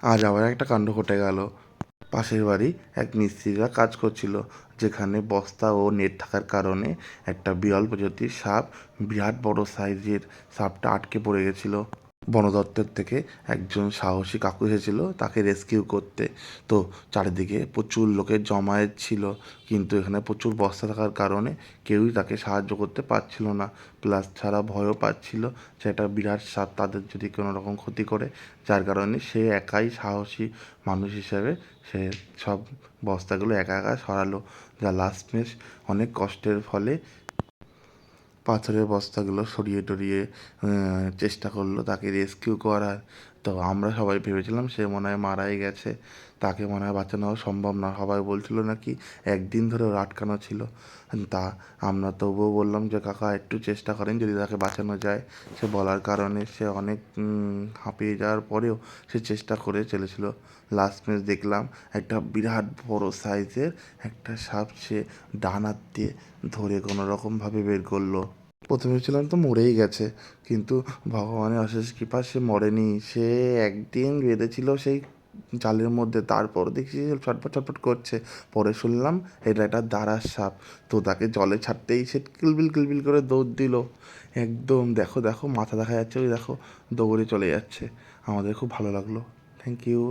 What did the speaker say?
আজ আবার একটা কাণ্ড ঘটে গেল। পাশের বাড়ি এক মিস্ত্রিরা কাজ করছিল, যেখানে বস্তা ও নেট থাকার কারণে একটা বিরল প্রজাতির সাপ, বিরাট বড় সাইজের সাপটা আটকে পড়ে গেছিল। বন দপ্তর থেকে একজন সাহসী কাকু এসেছিল তাকে রেস্কিউ করতে। তো চারিদিকে প্রচুর লোকের জমায়েত ছিল, কিন্তু এখানে প্রচুর বস্তা থাকার কারণে কেউই তাকে সাহায্য করতে পারছিল না। প্লাস ছাড়া ভয়ও পাচ্ছিল যে একটা বিরাট সাপ তাদের যদি কোনো রকম ক্ষতি করে, যার কারণে সে একাই সাহসী মানুষ হিসেবে সে সব বস্তাগুলো একা একা সরালো। যা লাস্টমেশ অনেক কষ্টের ফলে পাথরের বস্তাগুলো সরিয়ে টরিয়ে চেষ্টা করলো তাকে রেস্কিউ করার। তো আমরা সবাই ভেবেছিলাম সে মনে হয় মারাই গেছে, তাকে মনে হয় বাঁচানো সম্ভব না। সবাই বলছিল নাকি একদিন ধরে ওর আটকানো ছিল। তা আমরা তবুও বললাম যে কাকা একটু চেষ্টা করেন যদি তাকে বাঁচানো যায়। সে বলার কারণে সে অনেক হাঁপিয়ে যাওয়ার পরেও সে চেষ্টা করে চলেছিল। লাস্ট ম্যাচ দেখলাম একটা বিরাট বড় সাইজের একটা সাপ সে ডান হাত দিয়ে ধরে কোনো রকমভাবে বের করলো। প্রথমে ভেবেছিলাম তো মরেই গেছে, কিন্তু ভগবানের অশেষ কৃপা সে মরেনি। সে একদিন বেঁধেছিল সেই জালের মধ্যে, তারপর দেখছি সে ছটফট ছটফট করছে। পরে শুনলাম এটা একটা দাঁড়ার সাপ। তো তাকে জলে ছাড়তেই সে কিলবিল কিলবিল করে দৌড় দিল। একদম দেখো দেখো মাথা দেখা যাচ্ছে, ওই দেখো দৌড়ে চলে যাচ্ছে। আমাদের খুব ভালো লাগলো। Thank you.